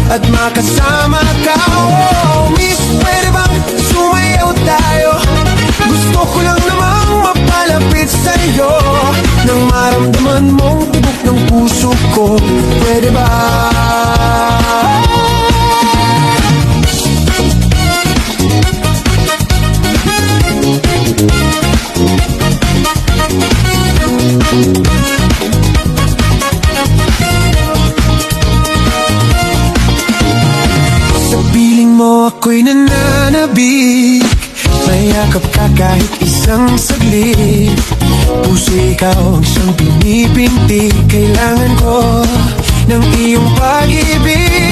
at makasama ka. Oh, miss, pwede bang sumayaw tayo? Gusto ko lang namang mapalapit sa'yo, nang maramdaman mong tibok ng puso ko. Pwede ba? Sa piling mo ako'y nananabik, mayakap ka kahit isang saglit. Puso ikaw ang siyang pinipintig, kailangan ko ng iyong pag-ibig.